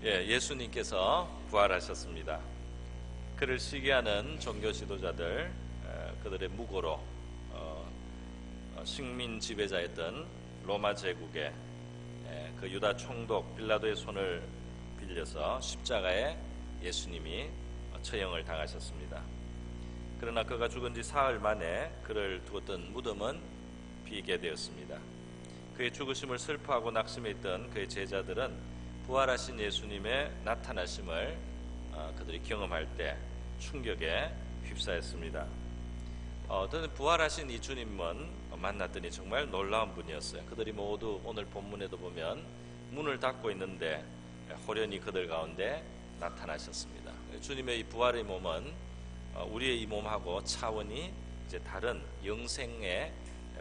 예수님께서 부활하셨습니다. 그를 시기하는 종교 지도자들, 그들의 무고로 식민 지배자였던 로마 제국의 그 유다 총독 빌라도의 손을 빌려서 십자가에 예수님이 처형을 당하셨습니다. 그러나 그가 죽은 지 사흘 만에 그를 두었던 무덤은 비게 되었습니다. 그의 죽으심을 슬퍼하고 낙심해 있던 그의 제자들은 부활하신 예수님의 나타나심을 그들이 경험할 때 충격에 휩싸였습니다. 부활하신 이 주님은 만났더니 정말 놀라운 분이었어요. 그들이 모두 오늘 본문에도 보면 문을 닫고 있는데 호련히 그들 가운데 나타나셨습니다. 주님의 이 부활의 몸은 우리의 이 몸하고 차원이 이제 다른 영생의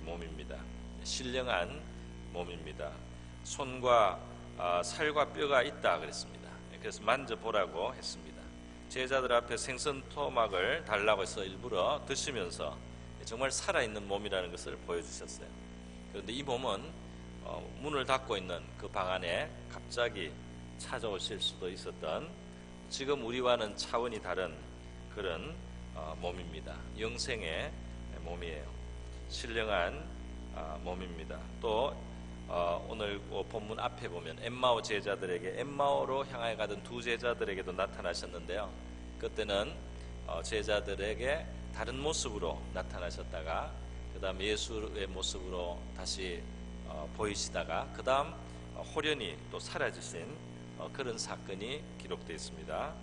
몸입니다. 신령한 몸입니다. 손과 살과 뼈가 있다 그랬습니다. 그래서 만져보라고 했습니다. 제자들 앞에 생선 토막을 달라고 해서 일부러 드시면서 정말 살아있는 몸이라는 것을 보여주셨어요. 그런데 이 몸은 문을 닫고 있는 그 방 안에 갑자기 찾아오실 수도 있었던, 지금 우리와는 차원이 다른 그런 몸입니다. 영생의 몸이에요. 신령한 몸입니다. 또 오늘 본문 앞에 보면 엠마오 제자들에게, 엠마오로 향해 가던 두 제자들에게도 나타나셨는데요. 그때는 제자들에게 다른 모습으로 나타나셨다가 그 다음 예수의 모습으로 다시 보이시다가 그 다음 호련히 또 사라지신 그런 사건이 기록되어 있습니다.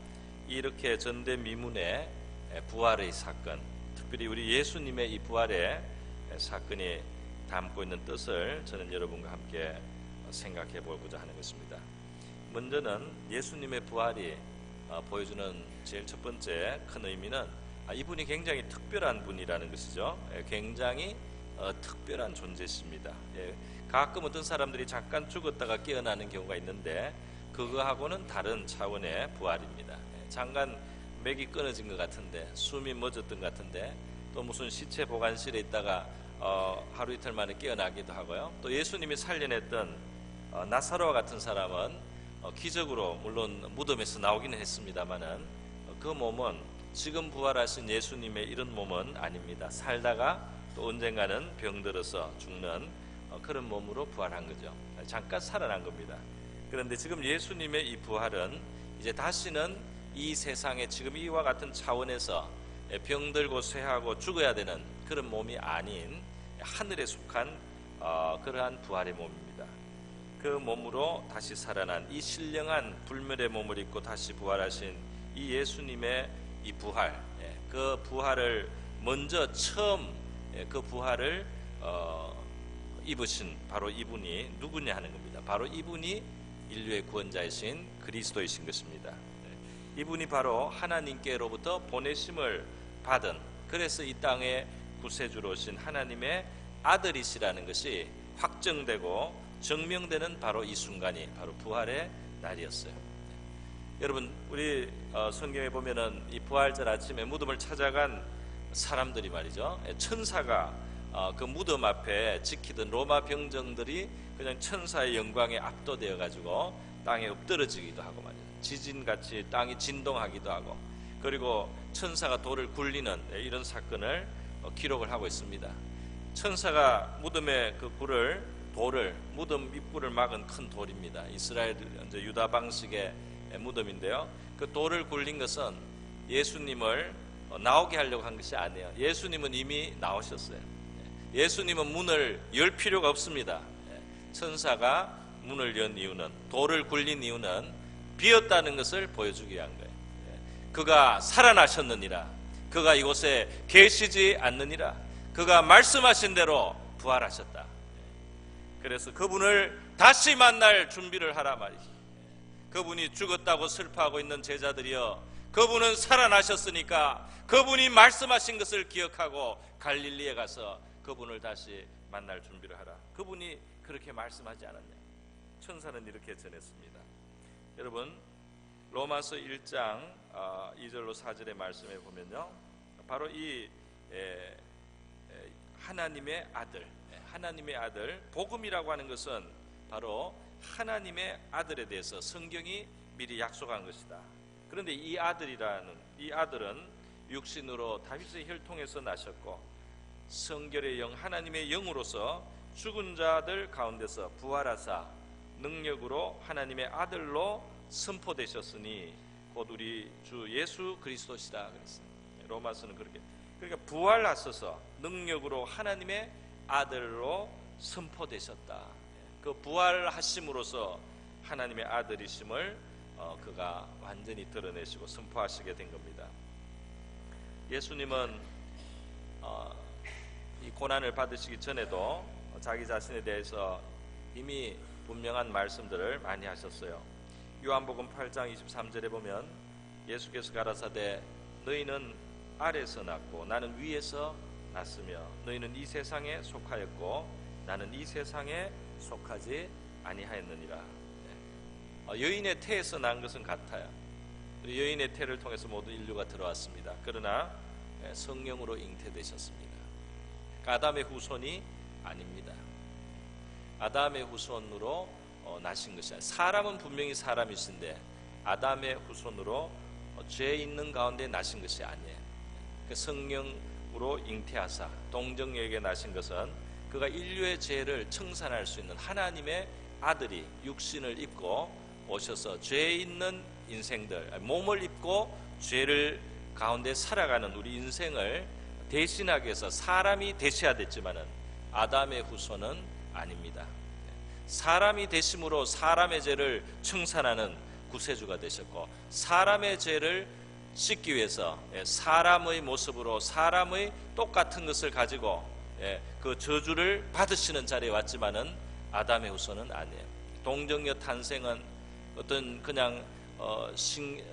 이렇게 전대미문의 부활의 사건, 특별히 우리 예수님의 이 부활의 사건이 담고 있는 뜻을 저는 여러분과 함께 생각해 보고자 하는 것입니다. 먼저는 예수님의 부활이 보여주는 제일 첫 번째 큰 의미는 이분이 굉장히 특별한 분이라는 것이죠. 굉장히 특별한 존재십니다. 가끔 어떤 사람들이 잠깐 죽었다가 깨어나는 경우가 있는데 그거하고는 다른 차원의 부활입니다. 잠깐 맥이 끊어진 것 같은데, 숨이 멎었던 것 같은데, 또 무슨 시체 보관실에 있다가 하루 이틀 만에 깨어나기도 하고요. 또 예수님이 살려냈던 나사로와 같은 사람은 기적으로 물론 무덤에서 나오기는 했습니다만은 그 몸은 지금 부활하신 예수님의 이런 몸은 아닙니다. 살다가 또 언젠가는 병들어서 죽는 그런 몸으로 부활한 거죠. 잠깐 살아난 겁니다. 그런데 지금 예수님의 이 부활은 이제 다시는 이 세상에 지금 이와 같은 차원에서 병들고 쇠하고 죽어야 되는 그런 몸이 아닌 하늘에 속한 그러한 부활의 몸입니다. 그 몸으로 다시 살아난 이 신령한 불멸의 몸을 입고 다시 부활하신 이 예수님의 이 부활, 그 부활을 먼저 처음 그 부활을 입으신 바로 이분이 누구냐 하는 겁니다. 바로 이분이 인류의 구원자이신 그리스도이신 것입니다. 이분이 바로 하나님께로부터 보내심을 받은, 그래서 이 땅에 구세주로 오신 하나님의 아들이시라는 것이 확정되고 증명되는 바로 이 순간이 바로 부활의 날이었어요. 여러분, 우리 성경에 보면은 이 부활절 아침에 무덤을 찾아간 사람들이 말이죠, 천사가 그 무덤 앞에 지키던 로마 병정들이 그냥 천사의 영광에 압도되어 가지고 땅에 엎드러지기도 하고 말이죠. 지진같이 땅이 진동하기도 하고, 그리고 천사가 돌을 굴리는 이런 사건을 기록을 하고 있습니다. 천사가 무덤의 그 돌을 무덤 입구를 막은 큰 돌입니다. 이스라엘 이제 유다 방식의 무덤인데요. 그 돌을 굴린 것은 예수님을 나오게 하려고 한 것이 아니에요. 예수님은 이미 나오셨어요. 예수님은 문을 열 필요가 없습니다. 천사가 문을 연 이유는, 돌을 굴린 이유는 비었다는 것을 보여주기 위한 거예요. 그가 살아나셨느니라, 그가 이곳에 계시지 않느니라, 그가 말씀하신 대로 부활하셨다. 그래서 그분을 다시 만날 준비를 하라 말이지. 그분이 죽었다고 슬퍼하고 있는 제자들이여, 그분은 살아나셨으니까 그분이 말씀하신 것을 기억하고 갈릴리에 가서 그분을 다시 만날 준비를 하라. 그분이 그렇게 말씀하지 않았냐? 천사는 이렇게 전했습니다. 여러분, 로마서 1장 2절로 4절의 말씀에 보면요, 바로 이 하나님의 아들, 복음이라고 하는 것은 바로 하나님의 아들에 대해서 성경이 미리 약속한 것이다. 그런데 이 아들은 육신으로 다윗의 혈통에서 나셨고 성결의 영 하나님의 영으로서 죽은 자들 가운데서 부활하사 능력으로 하나님의 아들로 선포되셨으니 곧 우리 주 예수 그리스도시다 그랬어요. 로마서는 그렇게, 그러니까 부활하셔서 능력으로 하나님의 아들로 선포되셨다. 그 부활하심으로써 하나님의 아들이심을 그가 완전히 드러내시고 선포하시게 된 겁니다. 예수님은 이 고난을 받으시기 전에도 자기 자신에 대해서 이미 분명한 말씀들을 많이 하셨어요. 요한복음 8장 23절에 보면 예수께서 가라사대 너희는 아래에서 났고 나는 위에서 났으며 너희는 이 세상에 속하였고 나는 이 세상에 속하지 아니하였느니라. 여인의 태에서 난 것은 같아요. 여인의 태를 통해서 모두 인류가 들어왔습니다. 그러나 성령으로 잉태되셨습니다. 아담의 후손이 아닙니다. 아담의 후손으로 나신 것이 아니라, 사람은 분명히 사람이신데 아담의 후손으로 죄 있는 가운데 나신 것이 아니에요. 성령으로 잉태하사 동정녀에게 나신 것은 그가 인류의 죄를 청산할 수 있는 하나님의 아들이 육신을 입고 오셔서 죄 있는 인생들, 몸을 입고 죄를 가운데 살아가는 우리 인생을 대신하기 위해서 사람이 되셔야 됐지만은 아담의 후손은 아닙니다. 사람이 되심으로 사람의 죄를 청산하는 구세주가 되셨고 사람의 죄를 씻기 위해서 사람의 모습으로 사람의 똑같은 것을 가지고 그 저주를 받으시는 자리에 왔지만은 아담의 후손은 아니에요. 동정녀 탄생은 어떤 그냥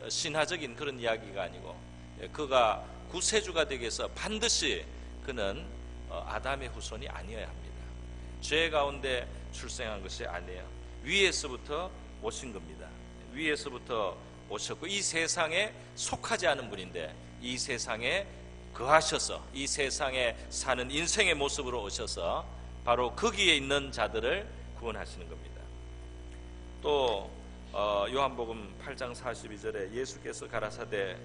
신화적인 그런 이야기가 아니고 그가 구세주가 되기 위해서 반드시 그는 아담의 후손이 아니어야 합니다. 죄 가운데 출생한 것이 아니에요. 위에서부터 오신 겁니다. 위에서부터 오셨고 이 세상에 속하지 않은 분인데 이 세상에 거하셔서 이 세상에 사는 인생의 모습으로 오셔서 바로 거기에 있는 자들을 구원하시는 겁니다. 또 요한복음 8장 42절에 예수께서 가라사대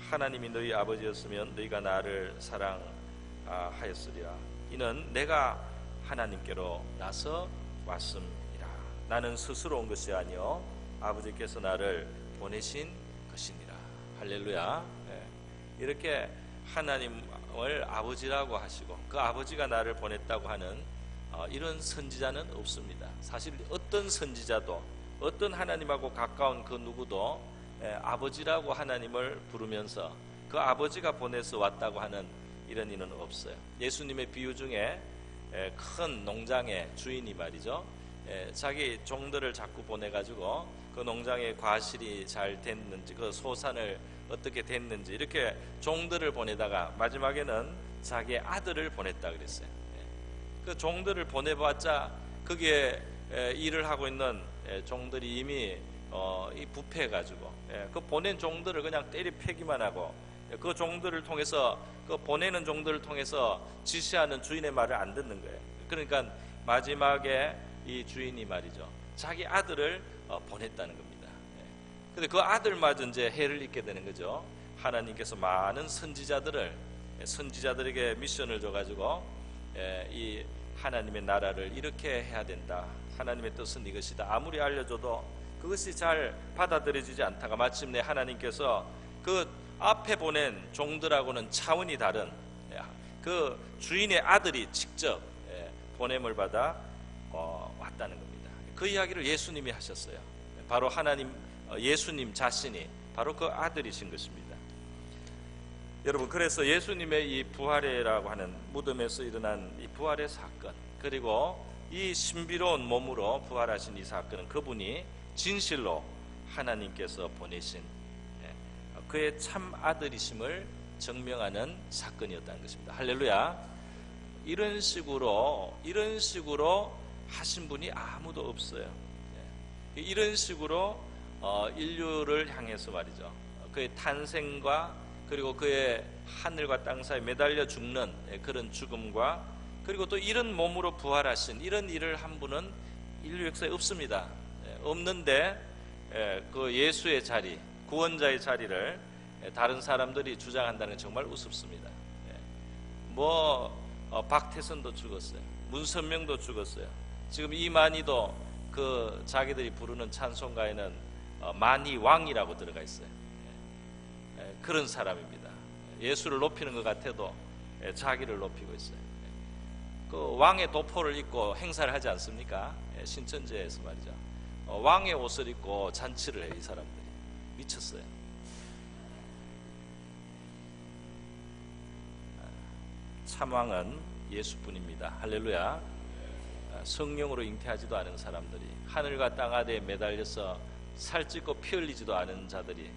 하나님이 너희 아버지였으면 너희가 나를 사랑하였으리라. 이는 내가 하나님께로 나서 왔음이라. 나는 스스로 온 것이 아니요 아버지께서 나를 보내신 것이니라. 할렐루야. 이렇게 하나님을 아버지라고 하시고 그 아버지가 나를 보냈다고 하는 이런 선지자는 없습니다. 사실 어떤 선지자도 어떤 하나님하고 가까운 그 누구도 아버지라고 하나님을 부르면서 그 아버지가 보내서 왔다고 하는 이런 이는 없어요. 예수님의 비유 중에 큰 농장의 주인이 말이죠, 자기 종들을 자꾸 보내가지고 그 농장의 과실이 잘 됐는지 그 소산을 어떻게 됐는지 이렇게 종들을 보내다가 마지막에는 자기의 아들을 보냈다 그랬어요. 그 종들을 보내봤자 거기에 일을 하고 있는 종들이 이미 이 부패해가지고 그 보낸 종들을 그냥 때리 패기만 하고 그 종들을 통해서 그 보내는 종들을 통해서 지시하는 주인의 말을 안 듣는 거예요. 그러니까 마지막에 이 주인이 말이죠, 자기 아들을 보냈다는 겁니다. 근데 그 아들마저 이제 해를 입게 되는 거죠. 하나님께서 많은 선지자들에게 미션을 줘가지고 이 하나님의 나라를 이렇게 해야 된다, 하나님의 뜻은 이것이다 아무리 알려줘도 그것이 잘 받아들여지지 않다가 마침내 하나님께서 그 앞에 보낸 종들하고는 차원이 다른 그 주인의 아들이 직접 보냄을 받아 왔다는 겁니다. 그 이야기를 예수님이 하셨어요. 바로 하나님 예수님 자신이 바로 그 아들이신 것입니다. 여러분, 그래서 예수님의 이 부활이라고 하는 무덤에서 일어난 이 부활의 사건, 그리고 이 신비로운 몸으로 부활하신 이 사건은 그분이 진실로 하나님께서 보내신 그의 참 아들이심을 증명하는 사건이었다는 것입니다. 할렐루야. 이런 식으로 하신 분이 아무도 없어요. 이런 식으로 인류를 향해서 말이죠, 그의 탄생과 그리고 그의 하늘과 땅 사이에 매달려 죽는 그런 죽음과 그리고 또 이런 몸으로 부활하신 이런 일을 한 분은 인류 역사에 없습니다. 없는데 그 예수의 자리, 구원자의 자리를 다른 사람들이 주장한다는 건 정말 우습습니다. 박태선도 죽었어요. 문선명도 죽었어요. 지금 이만희도 그 자기들이 부르는 찬송가에는 만희 왕이라고 들어가 있어요. 그런 사람입니다. 예수를 높이는 것 같아도 자기를 높이고 있어요. 그 왕의 도포를 입고 행사를 하지 않습니까? 신천지에서 말이죠. 왕의 옷을 입고 잔치를 해요. 이 사람들이 미쳤어요. 참왕은 예수뿐입니다. 할렐루야. 성령으로 잉태하지도 않은 사람들이, 하늘과 땅 아래에 매달려서 살찌고 피 흘리지도 않은 자들이,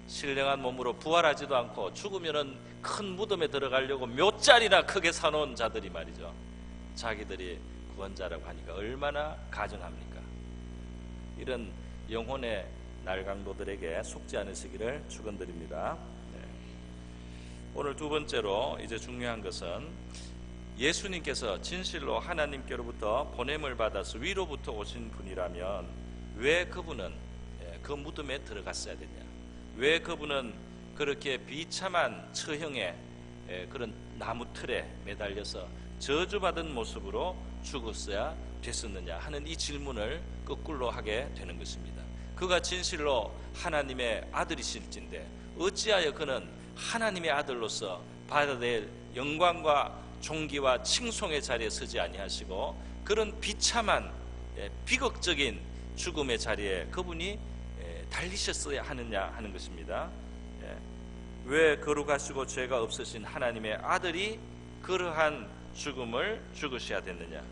신령한 몸으로 부활하지도 않고 죽으면은 큰 무덤에 들어가려고 묘짜리나 크게 사놓은 자들이 말이죠, 자기들이 구원자라고 하니까 얼마나 가증합니까? 이런 영혼의 날강도들에게 속지 않으시기를 축원드립니다. 오늘 두 번째로 이제 중요한 것은, 예수님께서 진실로 하나님께로부터 보냄을 받아서 위로부터 오신 분이라면 왜 그분은 그 무덤에 들어갔어야 되냐? 왜 그분은 그렇게 비참한 처형의 그런 나무 틀에 매달려서 저주받은 모습으로 죽었어야 됐었느냐 하는 이 질문을 거꾸로 하게 되는 것입니다. 그가 진실로 하나님의 아들이실진데 어찌하여 그는 하나님의 아들로서 받아야 될 영광과 존귀와 칭송의 자리에 서지 아니하시고 그런 비참한 비극적인 죽음의 자리에 그분이 달리셨어야 하느냐 하는 것입니다. 왜 거룩하시고 죄가 없으신 하나님의 아들이 그러한 죽음을 죽으셔야 됐느냐?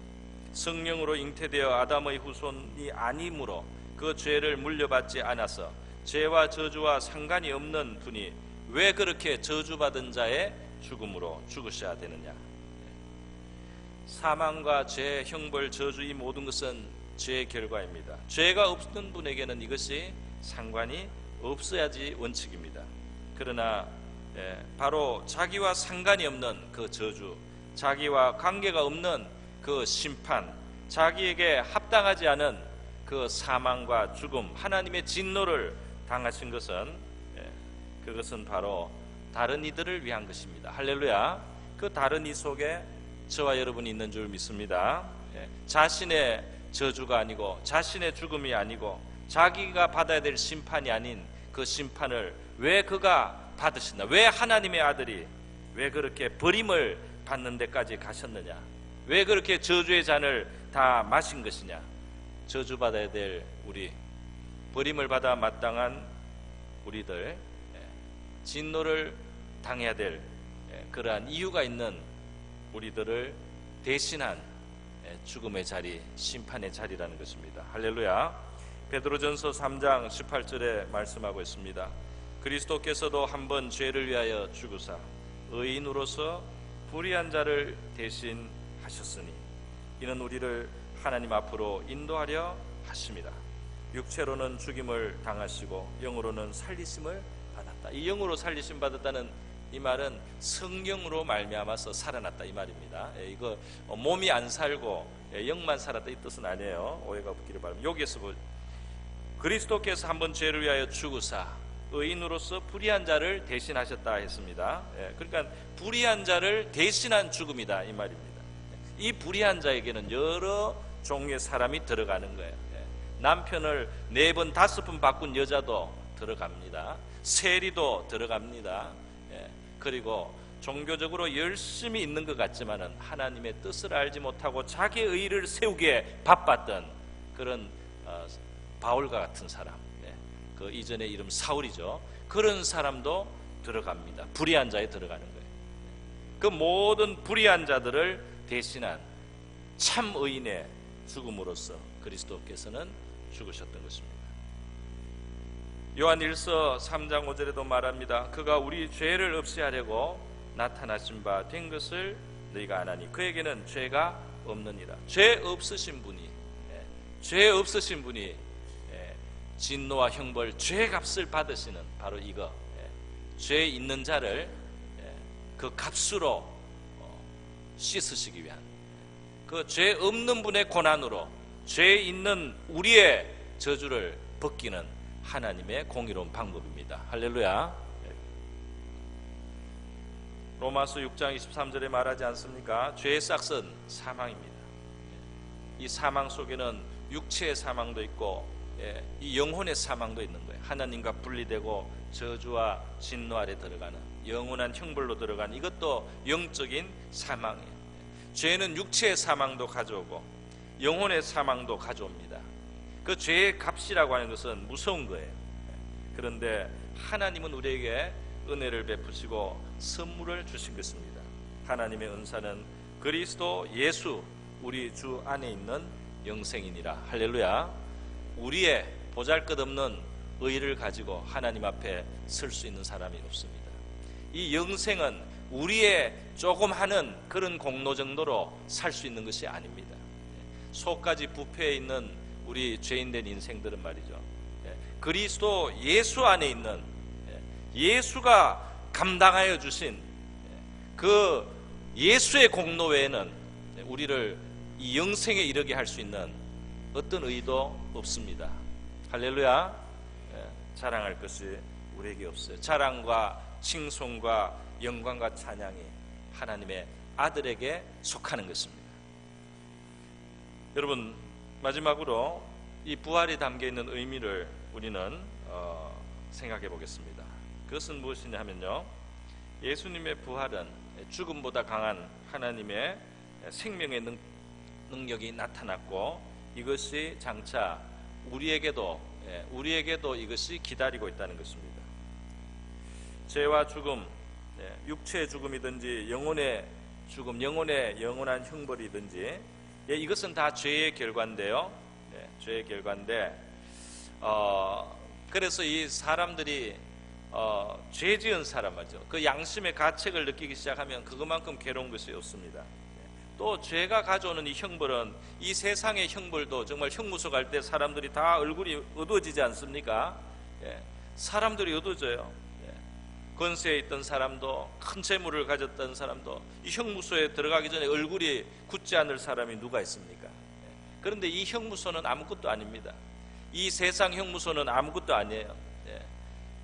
성령으로 잉태되어 아담의 후손이 아니므로 그 죄를 물려받지 않아서 죄와 저주와 상관이 없는 분이 왜 그렇게 저주받은 자의 죽음으로 죽으셔야 되느냐? 사망과 죄, 형벌, 저주, 이 모든 것은 죄의 결과입니다. 죄가 없는 분에게는 이것이 상관이 없어야지 원칙입니다. 그러나 바로 자기와 상관이 없는 그 저주, 자기와 관계가 없는 그 심판, 자기에게 합당하지 않은 그 사망과 죽음, 하나님의 진노를 당하신 것은 그것은 바로 다른 이들을 위한 것입니다. 할렐루야. 그 다른 이 속에 저와 여러분이 있는 줄 믿습니다. 자신의 저주가 아니고 자신의 죽음이 아니고 자기가 받아야 될 심판이 아닌 그 심판을 왜 그가 받으신다? 왜 하나님의 아들이 왜 그렇게 버림을 받는 데까지 가셨느냐? 왜 그렇게 저주의 잔을 다 마신 것이냐? 저주받아야 될 우리, 버림을 받아 마땅한 우리들, 진노를 당해야 될 그러한 이유가 있는 우리들을 대신한 죽음의 자리, 심판의 자리라는 것입니다. 할렐루야. 베드로전서 3장 18절에 말씀하고 있습니다. 그리스도께서도 한번 죄를 위하여 죽으사 의인으로서 불의한 자를 대신하셨으니 이는 우리를 하나님 앞으로 인도하려 하심이라. 육체로는 죽임을 당하시고 영으로는 살리심을 받았다. 이 영으로 살리심 받았다는 이 말은 성령으로 말미암아서 살아났다 이 말입니다. 이거 몸이 안 살고 영만 살았다 이 뜻은 아니에요. 오해가 없기를 바랍니다. 여기에서 그리스도께서 한번 죄를 위하여 죽으사 의인으로서 불의한 자를 대신하셨다 했습니다. 그러니까 불의한 자를 대신한 죽음이다 이 말입니다. 이 불의한 자에게는 여러 종류의 사람이 들어가는 거예요. 남편을 4번 5번 바꾼 여자도 들어갑니다. 세리도 들어갑니다. 그리고 종교적으로 열심히 있는 것 같지만은 하나님의 뜻을 알지 못하고 자기의 의를 세우기에 바빴던 그런 바울과 같은 사람, 그 이전의 이름 사울이죠. 그런 사람도 들어갑니다. 불의한 자에 들어가는 거예요. 그 모든 불의한 자들을 대신한 참 의인의 죽음으로써 그리스도께서는 죽으셨던 것입니다. 요한 1서 3장 5절에도 말합니다. 그가 우리 죄를 없이 하려고 나타나신 바 된 것을 너희가 아나니 그에게는 죄가 없느니라. 죄 없으신 분이 진노와 형벌, 죄값을 받으시는 바로 이거, 죄 있는 자를 그 값으로 씻으시기 위한, 그 죄 없는 분의 고난으로 죄 있는 우리의 저주를 벗기는 하나님의 공의로운 방법입니다. 할렐루야. 로마서 6장 23절에 말하지 않습니까? 죄의 싹은 사망입니다. 이 사망 속에는 육체의 사망도 있고 이 영혼의 사망도 있는 거예요. 하나님과 분리되고 저주와 진노 아래 들어가는 영원한 형벌로 들어가는 이것도 영적인 사망이에요. 죄는 육체의 사망도 가져오고 영혼의 사망도 가져옵니다. 그 죄의 값이라고 하는 것은 무서운 거예요. 그런데 하나님은 우리에게 은혜를 베푸시고 선물을 주신 것입니다. 하나님의 은사는 그리스도 예수 우리 주 안에 있는 영생이니라. 할렐루야. 우리의 보잘것없는 의를 가지고 하나님 앞에 설 수 있는 사람이 없습니다. 이 영생은 우리의 조금 하는 그런 공로 정도로 살 수 있는 것이 아닙니다. 속까지 부패해 있는 우리 죄인된 인생들은 말이죠, 그리스도 예수 안에 있는 예수가 감당하여 주신 그 예수의 공로 외에는 우리를 이 영생에 이르게 할 수 있는 어떤 의도 없습니다. 할렐루야. 자랑할 것이 우리에게 없어요. 자랑과 칭송과 영광과 찬양이 하나님의 아들에게 속하는 것입니다. 여러분, 마지막으로 이 부활이 담겨있는 의미를 우리는 생각해 보겠습니다. 그것은 무엇이냐 하면요, 예수님의 부활은 죽음보다 강한 하나님의 생명의 능력이 나타났고 이것이 장차 우리에게도 이것이 기다리고 있다는 것입니다. 죄와 죽음, 육체의 죽음이든지 영혼의 죽음, 영혼의 영원한 형벌이든지 이것은 다 죄의 결과인데요. 죄의 결과인데 그래서 이 사람들이 죄 지은 사람 말이죠, 그 양심의 가책을 느끼기 시작하면 그것만큼 괴로운 것이 없습니다. 또 죄가 가져오는 이 형벌은 이 세상의 형벌도 정말 형무소 갈 때 사람들이 다 얼굴이 어두워지지 않습니까? 사람들이 어두워져요. 권세에 있던 사람도, 큰 재물을 가졌던 사람도 이 형무소에 들어가기 전에 얼굴이 굳지 않을 사람이 누가 있습니까? 그런데 이 형무소는 아무것도 아닙니다. 이 세상 형무소는 아무것도 아니에요.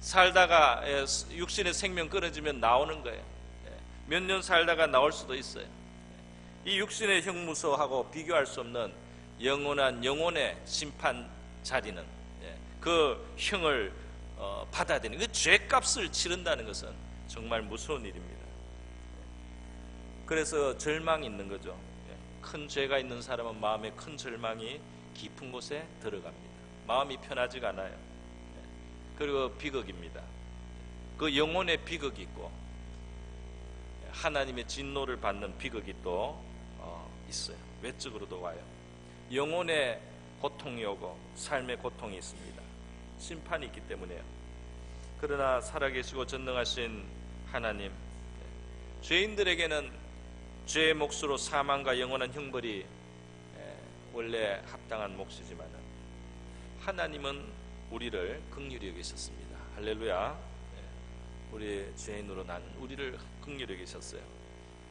살다가 육신의 생명 끊어지면 나오는 거예요. 몇 년 살다가 나올 수도 있어요. 이 육신의 형무소하고 비교할 수 없는 영원한 영혼의 심판 자리는 그 형을 받아야 되는, 그 죄값을 치른다는 것은 정말 무서운 일입니다. 그래서 절망이 있는 거죠. 큰 죄가 있는 사람은 마음에 큰 절망이 깊은 곳에 들어갑니다. 마음이 편하지가 않아요. 그리고 비극입니다. 그 영혼의 비극이 있고 하나님의 진노를 받는 비극이 또 있어요. 외적으로도 와요. 영혼의 고통이 오고 삶의 고통이 있습니다. 심판이 있기 때문에요. 그러나 살아계시고 전능하신 하나님, 죄인들에게는 죄의 몫으로 사망과 영원한 형벌이 원래 합당한 몫이지만 하나님은 우리를 긍휼히 여기셨습니다. 할렐루야. 우리 죄인으로 난 우리를 긍휼히 여기셨어요.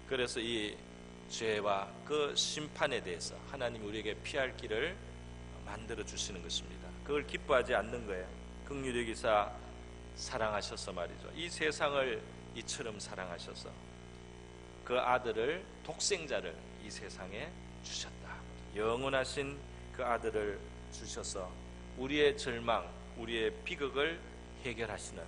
그래서 이 죄와 그 심판에 대해서 하나님이 우리에게 피할 길을 만들어 주시는 것입니다. 그걸 기뻐하지 않는 거예요. 긍휼히 여기사 사랑하셔서 말이죠, 이 세상을 이처럼 사랑하셔서 그 아들을, 독생자를 이 세상에 주셨다. 영원하신 그 아들을 주셔서 우리의 절망, 우리의 비극을 해결하시는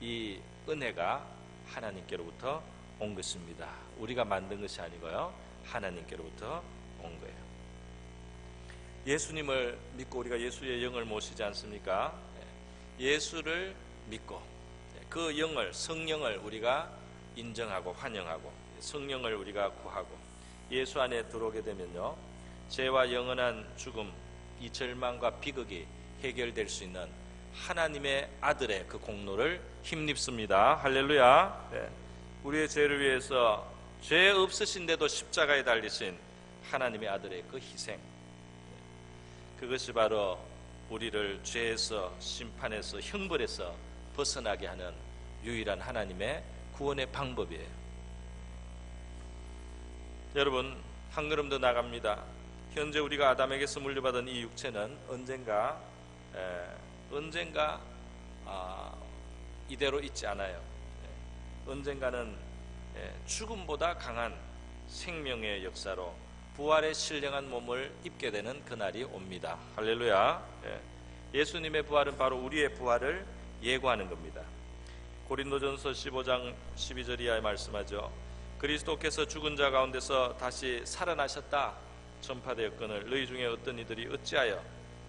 이 은혜가 하나님께로부터 온 것입니다. 우리가 만든 것이 아니고요, 하나님께로부터 온 거예요. 예수님을 믿고 우리가 예수의 영을 모시지 않습니까? 예수를 믿고 그 영을, 성령을 우리가 인정하고 환영하고 성령을 우리가 구하고 예수 안에 들어오게 되면요, 죄와 영원한 죽음, 이 절망과 비극이 해결될 수 있는 하나님의 아들의 그 공로를 힘입습니다. 할렐루야. 우리의 죄를 위해서 죄 없으신데도 십자가에 달리신 하나님의 아들의 그 희생, 그것이 바로 우리를 죄에서, 심판에서, 형벌에서 벗어나게 하는 유일한 하나님의 구원의 방법이에요. 여러분, 한 걸음 더 나갑니다. 현재 우리가 아담에게서 물려받은 이 육체는 언젠가 언젠가 이대로 있지 않아요. 언젠가는 죽음보다 강한 생명의 역사로 부활의 신령한 몸을 입게 되는 그날이 옵니다. 할렐루야. 예수님의 부활은 바로 우리의 부활을 예고하는 겁니다. 고린도전서 15장 12절 이하에 말씀하죠. 그리스도께서 죽은 자 가운데서 다시 살아나셨다 전파되었거늘 너희 중에 어떤 이들이 어찌하여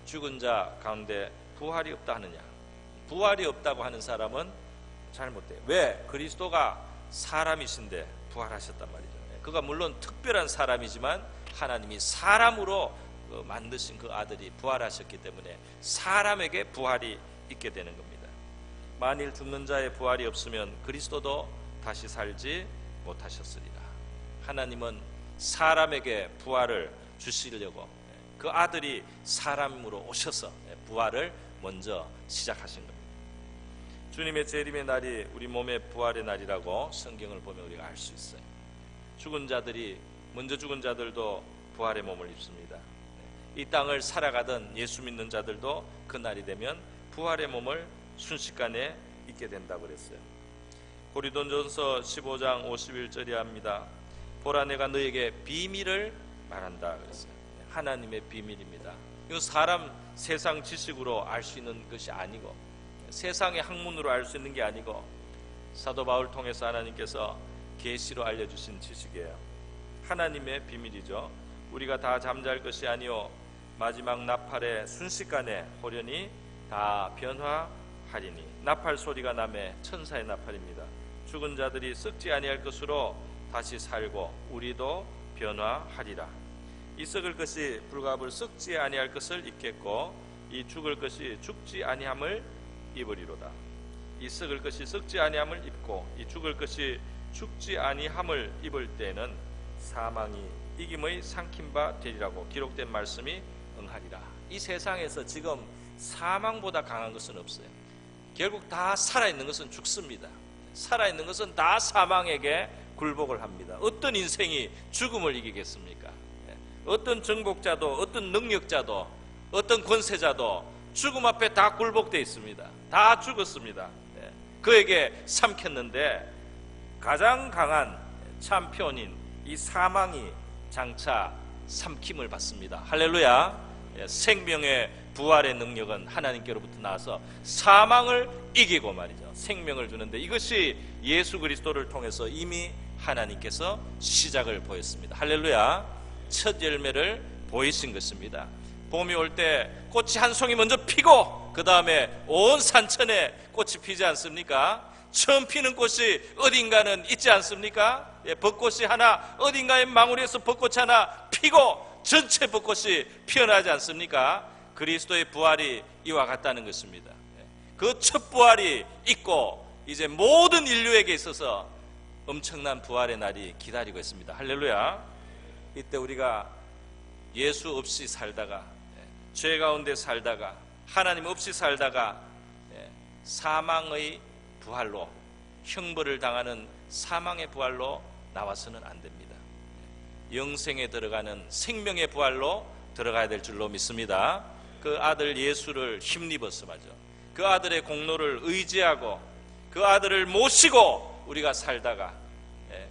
죽은 자 가운데 부활이 없다 하느냐. 부활이 없다고 하는 사람은 잘못돼요. 왜? 그리스도가 사람이신데 부활하셨단 말이죠. 그가 물론 특별한 사람이지만 하나님이 사람으로 만드신 그 아들이 부활하셨기 때문에 사람에게 부활이 있게 되는 겁니다. 만일 죽는 자의 부활이 없으면 그리스도도 다시 살지 못하셨으리라. 하나님은 사람에게 부활을 주시려고 그 아들이 사람으로 오셔서 부활을 먼저 시작하신 겁니다. 주님의 재림의 날이 우리 몸의 부활의 날이라고 성경을 보면 우리가 알 수 있어요. 죽은 자들이, 먼저 죽은 자들도 부활의 몸을 입습니다. 이 땅을 살아가던 예수 믿는 자들도 그 날이 되면 부활의 몸을 순식간에 입게 된다고 그랬어요. 고린도전서 15장 51절이 합니다. 보라 내가 너에게 비밀을 말한다 그랬어요. 하나님의 비밀입니다. 이거 사람 세상 지식으로 알 수 있는 것이 아니고 세상의 학문으로 알 수 있는 게 아니고 사도 바울 통해서 하나님께서 계시로 알려주신 지식이에요. 하나님의 비밀이죠. 우리가 다 잠잘 것이 아니요 마지막 나팔의 순식간에 호련히 다 변화하리니. 나팔 소리가 나매 천사의 나팔입니다. 죽은 자들이 썩지 아니할 것으로 다시 살고 우리도 변화하리라. 이 썩을 것이 불갑을 썩지 아니할 것을 입겠고 이 죽을 것이 죽지 아니함을 입으리로다. 이 썩을 것이 썩지 아니함을 입고 이 죽을 것이 죽지 아니함을 입을 때는 사망이 이김의 삼킨 바 되리라고 기록된 말씀이 응하리라. 이 세상에서 지금 사망보다 강한 것은 없어요. 결국 다 살아있는 것은 죽습니다. 살아있는 것은 다 사망에게 굴복을 합니다. 어떤 인생이 죽음을 이기겠습니까? 어떤 정복자도 어떤 능력자도 어떤 권세자도 죽음 앞에 다 굴복되어 있습니다. 다 죽었습니다. 그에게 삼켰는데 가장 강한 챔피언인 이 사망이 장차 삼킴을 받습니다. 할렐루야. 생명의 부활의 능력은 하나님께로부터 나와서 사망을 이기고 말이죠. 생명을 주는데 이것이 예수 그리스도를 통해서 이미 하나님께서 시작을 보였습니다. 할렐루야. 첫 열매를 보이신 것입니다. 봄이 올 때 꽃이 한 송이 먼저 피고 그 다음에 온 산천에 꽃이 피지 않습니까? 처음 피는 꽃이 어딘가는 있지 않습니까? 벚꽃이 하나 어딘가에 망우리에서 벚꽃이 하나 피고 전체 벚꽃이 피어나지 않습니까? 그리스도의 부활이 이와 같다는 것입니다. 그 첫 부활이 있고 이제 모든 인류에게 있어서 엄청난 부활의 날이 기다리고 있습니다. 할렐루야. 이때 우리가 예수 없이 살다가 죄 가운데 살다가 하나님 없이 살다가 사망의 부활로 형벌을 당하는 사망의 부활로 나와서는 안 됩니다. 영생에 들어가는 생명의 부활로 들어가야 될 줄로 믿습니다. 그 아들 예수를 힘입어서 말이죠. 그 아들의 공로를 의지하고 그 아들을 모시고 우리가 살다가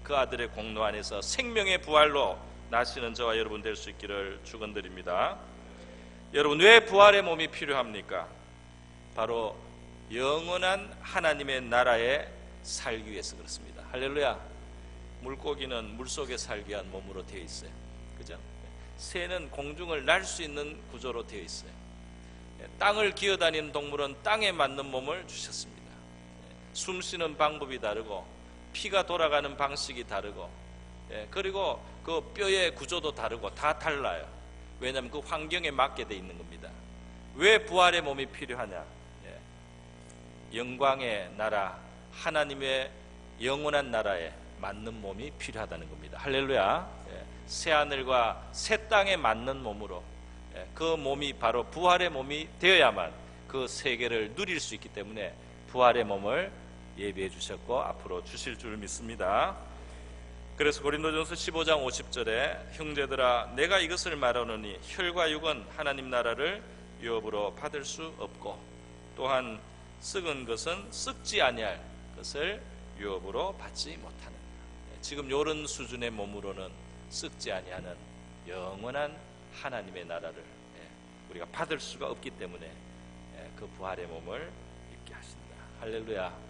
그 아들의 공로 안에서 생명의 부활로 나시는 저와 여러분 될 수 있기를 축원드립니다. 여러분 왜 부활의 몸이 필요합니까? 바로 영원한 하나님의 나라에 살기 위해서 그렇습니다. 할렐루야. 물고기는 물속에 살기 위한 몸으로 되어 있어요. 그죠? 새는 공중을 날 수 있는 구조로 되어 있어요. 땅을 기어다니는 동물은 땅에 맞는 몸을 주셨습니다. 숨 쉬는 방법이 다르고 피가 돌아가는 방식이 다르고 그리고 그 뼈의 구조도 다르고 다 달라요. 왜냐하면 그 환경에 맞게 돼 있는 겁니다. 왜 부활의 몸이 필요하냐? 영광의 나라, 하나님의 영원한 나라에 맞는 몸이 필요하다는 겁니다. 할렐루야. 새 하늘과 새 땅에 맞는 몸으로 그 몸이 바로 부활의 몸이 되어야만 그 세계를 누릴 수 있기 때문에 부활의 몸을 예비해 주셨고 앞으로 주실 줄 믿습니다. 그래서 고린도전서 15장 50절에 형제들아 내가 이것을 말하노니 혈과 육은 하나님 나라를 유업으로 받을 수 없고, 또한 썩은 것은 썩지 아니할 것을 유업으로 받지 못하는, 지금 이런 수준의 몸으로는 썩지 아니하는 영원한 하나님의 나라를 우리가 받을 수가 없기 때문에 그 부활의 몸을 입게 하신다. 할렐루야.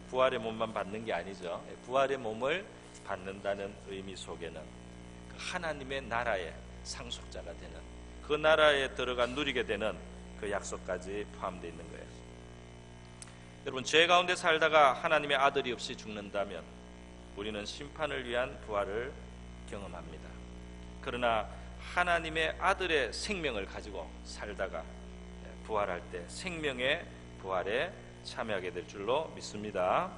부활의 몸만 받는 게 아니죠. 부활의 몸을 받는다는 의미 속에는 그 하나님의 나라의 상속자가 되는, 그 나라에 들어가 누리게 되는 그 약속까지 포함되어 있는 거예요. 여러분, 죄 가운데 살다가 하나님의 아들이 없이 죽는다면 우리는 심판을 위한 부활을 경험합니다. 그러나 하나님의 아들의 생명을 가지고 살다가 부활할 때 생명의 부활에 참여하게 될 줄로 믿습니다.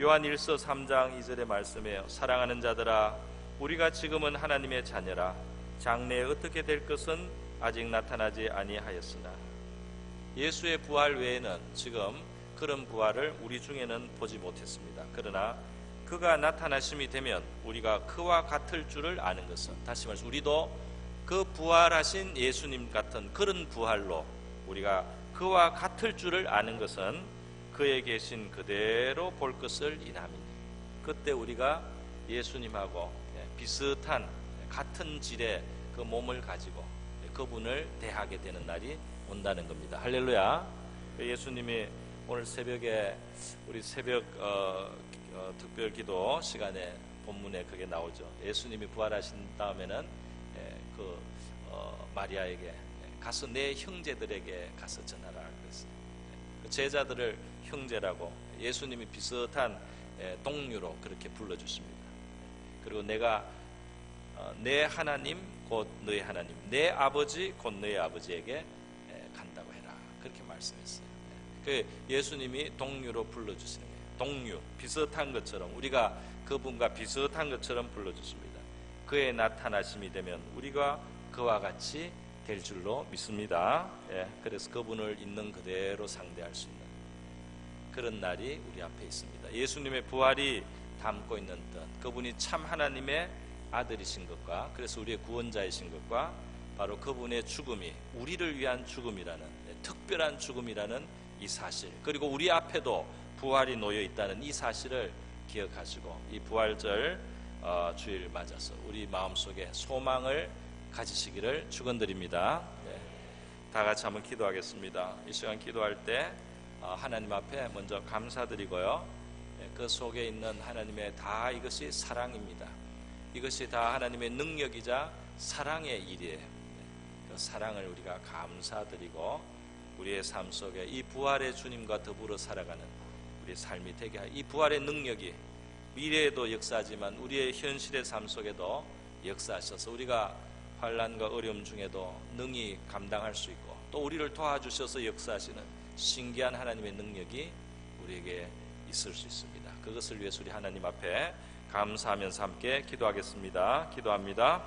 요한 1서 3장 2절의 말씀이에요. 사랑하는 자들아, 우리가 지금은 하나님의 자녀라. 장래에 어떻게 될 것은 아직 나타나지 아니하였으나. 예수의 부활 외에는 지금 그런 부활을 우리 중에는 보지 못했습니다. 그러나 그가 나타나심이 되면 우리가 그와 같을 줄을 아는 것은, 다시 말해서 우리도 그 부활하신 예수님 같은 그런 부활로 우리가 그와 같을 줄을 아는 것은 그에 계신 그대로 볼 것을 인함이니, 그때 우리가 예수님하고 비슷한 같은 질의 그 몸을 가지고 그분을 대하게 되는 날이 온다는 겁니다. 할렐루야. 예수님이 오늘 새벽에 우리 새벽 특별 기도 시간에 본문에 그게 나오죠. 예수님이 부활하신 다음에는 마리아에게 가서 내 형제들에게 가서 전하라 그랬어요. 그 제자들을 형제라고 예수님이 비슷한 동료로 그렇게 불러주십니다. 그리고 내가 내 하나님 곧 너의 하나님, 내 아버지 곧 너의 아버지에게 간다고 해라, 그렇게 말씀했어요. 그 예수님이 동료로 불러주시는 거예요. 동료, 비슷한 것처럼, 우리가 그분과 비슷한 것처럼 불러주십니다. 그의 나타나심이 되면 우리가 그와 같이 될 줄로 믿습니다. 그래서 그분을 있는 그대로 상대할 수 있는 그런 날이 우리 앞에 있습니다. 예수님의 부활이 담고 있는 뜻, 그분이 참 하나님의 아들이신 것과, 그래서 우리의 구원자이신 것과, 바로 그분의 죽음이 우리를 위한 죽음이라는, 특별한 죽음이라는 이 사실, 그리고 우리 앞에도 부활이 놓여 있다는 이 사실을 기억하시고, 이 부활절 주일 맞아서 우리 마음속에 소망을 가지시기를 축원드립니다. 다 같이 한번 기도하겠습니다. 이 시간 기도할 때 하나님 앞에 먼저 감사드리고요, 그 속에 있는 하나님의 다 이것이 사랑입니다. 이것이 다 하나님의 능력이자 사랑의 일이에요. 그 사랑을 우리가 감사드리고 우리의 삶 속에 이 부활의 주님과 더불어 살아가는 우리의 삶이 되게 하여, 이 부활의 능력이 미래에도 역사하지만 우리의 현실의 삶 속에도 역사하셔서 우리가 환난과 어려움 중에도 능히 감당할 수 있고, 또 우리를 도와주셔서 역사하시는 신기한 하나님의 능력이 우리에게 있을 수 있습니다. 그것을 위해서 우리 하나님 앞에 감사하면서 함께 기도하겠습니다. 기도합니다.